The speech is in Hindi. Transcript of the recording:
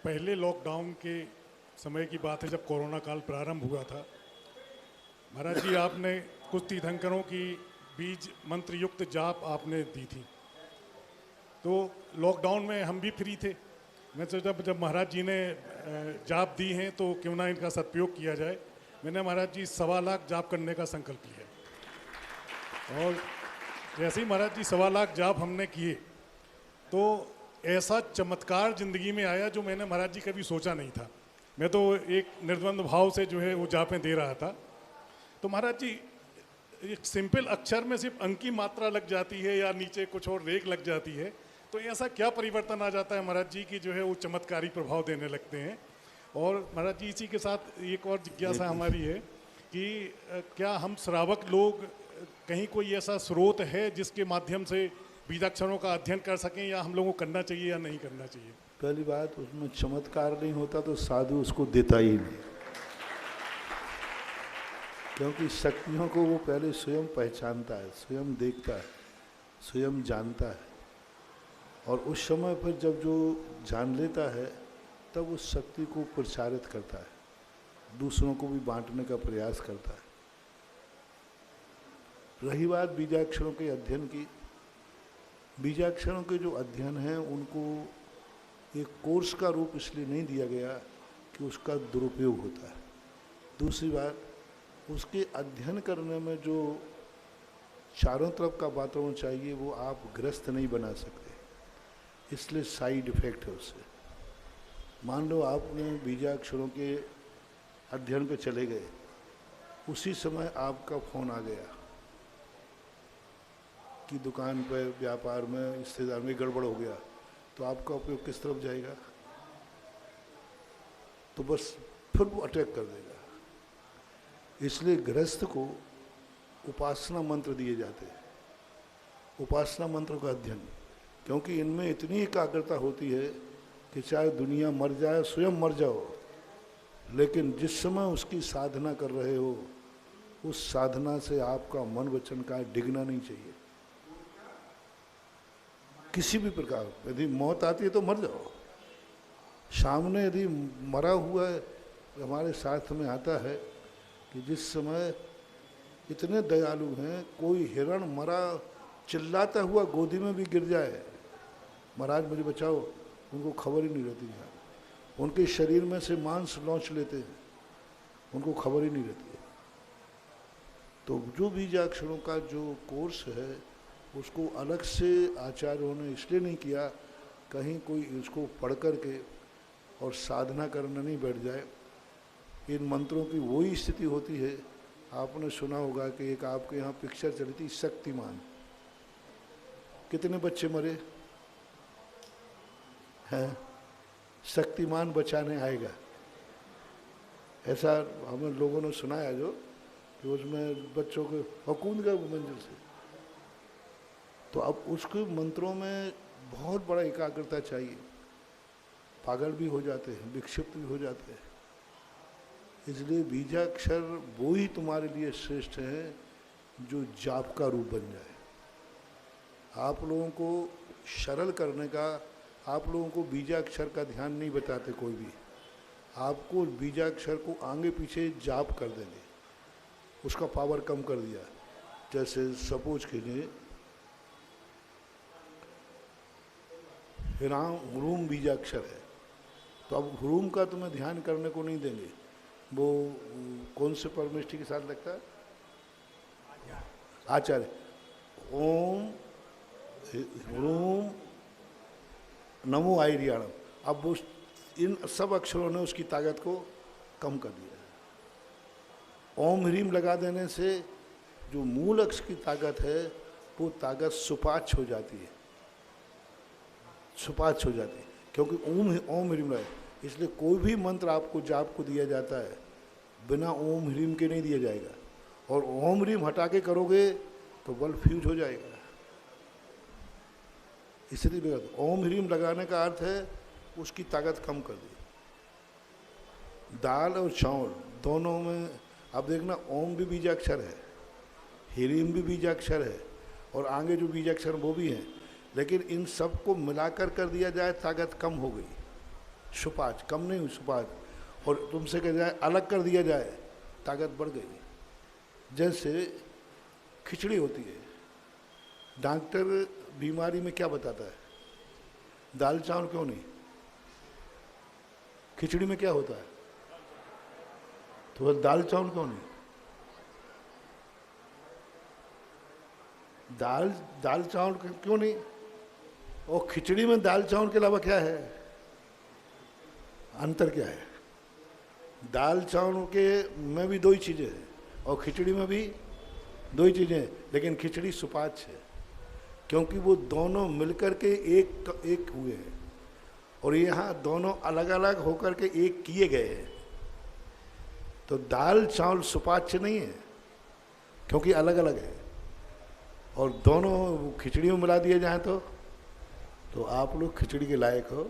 पहले लॉकडाउन के समय की बात है जब कोरोना काल प्रारंभ हुआ था। महाराज जी, आपने कुछ तीर्थंकरों की बीज मंत्र युक्त जाप आपने दी थी। तो लॉकडाउन में हम भी फ्री थे। मैं सोचा जब महाराज जी ने जाप दी हैं तो क्यों ना इनका सदुपयोग किया जाए। मैंने महाराज जी 1.25 लाख जाप करने का संकल्प लिया और जैसे ही महाराज जी 1.25 लाख जाप हमने किए तो ऐसा चमत्कार जिंदगी में आया जो मैंने महाराज जी कभी सोचा नहीं था। मैं तो एक निर्द्वंद भाव से जो है वो जापें दे रहा था। तो महाराज जी, एक सिंपल अक्षर में सिर्फ अंक की मात्रा लग जाती है या नीचे कुछ और रेख लग जाती है, तो ऐसा क्या परिवर्तन आ जाता है महाराज जी की जो है वो चमत्कारी प्रभाव देने लगते हैं। और महाराज जी, इसी के साथ एक और जिज्ञासा हमारी है कि क्या हम श्रावक लोग कहीं कोई ऐसा स्रोत है जिसके माध्यम से बीजाक्षरों का अध्ययन कर सकें, या हम लोगों को करना चाहिए या नहीं करना चाहिए? पहली बात, उसमें चमत्कार नहीं होता तो साधु उसको देता ही नहीं, क्योंकि शक्तियों को वो पहले स्वयं पहचानता है, स्वयं देखता है, स्वयं जानता है। और उस समय पर जब जो जान लेता है तब उस शक्ति को प्रचारित करता है, दूसरों को भी बांटने का प्रयास करता है। रही बात बीजाक्षरों के अध्ययन की, बीजाक्षरों के जो अध्ययन हैं उनको एक कोर्स का रूप इसलिए नहीं दिया गया कि उसका दुरुपयोग होता है। दूसरी बात, उसके अध्ययन करने में जो चारों तरफ का वातावरण चाहिए वो आप ग्रस्त नहीं बना सकते, इसलिए साइड इफेक्ट है उससे। मान लो आपने बीजाक्षरों के अध्ययन पे चले गए, उसी समय आपका फ़ोन आ गया कि दुकान पर, व्यापार में, रिश्तेदार में गड़बड़ हो गया, तो आपका उपयोग किस तरफ जाएगा? तो बस फिर वो अटैक कर देगा। इसलिए गृहस्थ को उपासना मंत्र दिए जाते हैं, उपासना मंत्र का अध्ययन, क्योंकि इनमें इतनी एकाग्रता होती है कि चाहे दुनिया मर जाए, स्वयं मर जाओ, लेकिन जिस समय उसकी साधना कर रहे हो उस साधना से आपका मन वचन का डिगना नहीं चाहिए किसी भी प्रकार। यदि मौत आती है तो मर जाओ। सामने यदि मरा हुआ है, हमारे साथ में आता है कि जिस समय इतने दयालु हैं, कोई हिरण मरा चिल्लाता हुआ गोदी में भी गिर जाए, महाराज मुझे बचाओ, उनको खबर ही नहीं रहती है। उनके शरीर में से मांस लौंच लेते हैं, उनको खबर ही नहीं रहती है। तो जो बीजाक्षरों का जो कोर्स है उसको अलग से आचार्यों ने इसलिए नहीं किया कहीं कोई इसको पढ़ कर के और साधना करने नहीं बैठ जाए। इन मंत्रों की वही स्थिति होती है, आपने सुना होगा कि एक आपके यहाँ पिक्चर चली थी शक्तिमान, कितने बच्चे मरे हैं, शक्तिमान बचाने आएगा, ऐसा हमें लोगों ने सुनाया जो कि उसमें बच्चों को और कूद गए मंजिल से। तो अब उसके मंत्रों में बहुत बड़ा एकाग्रता चाहिए, पागल भी हो जाते हैं, विक्षिप्त भी हो जाते हैं। इसलिए बीजाक्षर वो ही तुम्हारे लिए श्रेष्ठ है जो जाप का रूप बन जाए। आप लोगों को सरल करने का, आप लोगों को बीजाक्षर का ध्यान नहीं बताते कोई भी, आपको बीजाक्षर को आगे पीछे जाप कर देंगे, उसका पावर कम कर दिया। जैसे सपोज कीजिए ह्राम ह्रूम बीजाक्षर है, तो अब ह्रूम का तुम्हें ध्यान करने को नहीं देंगे। वो कौन से परमेष्ठी के साथ लगता है? आचार्य। ओम ह्रूम नमो आयरियाणम। अब वो इन सब अक्षरों ने उसकी ताकत को कम कर दिया। ओम ह्रीम लगा देने से जो मूल अक्ष की ताकत है वो ताकत सुपाच्य हो जाती है, सुपाच्य हो जाती है, क्योंकि ओम ह्रीम लगा। इसलिए कोई भी मंत्र आपको जाप को दिया जाता है बिना ओम ह्रीम के नहीं दिया जाएगा, और ओम ह्रीम हटा के करोगे तो बल फ्यूज हो जाएगा। इसलिए ओम ह्रीम लगाने का अर्थ है उसकी ताकत कम कर दी। दाल और चावल दोनों में अब देखना, ओम भी बीजाक्षर है, ह्रीम भी बीजाक्षर है, और आगे जो बीजाक्षर वो भी हैं, लेकिन इन सब को मिलाकर कर दिया जाए ताकत कम हो गई, सुपाच्य, कम नहीं हुई सुपाच्य, और तुमसे कह जाए अलग कर दिया जाए, ताकत बढ़ गई। जैसे खिचड़ी होती है, डॉक्टर बीमारी में क्या बताता है? दाल चावल क्यों नहीं? खिचड़ी में क्या होता है? तो वह दाल चावल क्यों नहीं? दाल चावल क्यों नहीं? और खिचड़ी में दाल चावल के अलावा क्या है? अंतर क्या है? दाल चावल के में भी दो ही चीज़ें हैं और खिचड़ी में भी दो ही चीज़ें हैं, लेकिन खिचड़ी सुपाच्य है क्योंकि वो दोनों मिलकर के एक हुए हैं, और यहाँ दोनों अलग अलग होकर के एक किए गए हैं। तो दाल चावल सुपाच्य नहीं है क्योंकि अलग अलग है, और दोनों खिचड़ी में मिला दिए जाएं तो आप लोग खिचड़ी के लायक हो।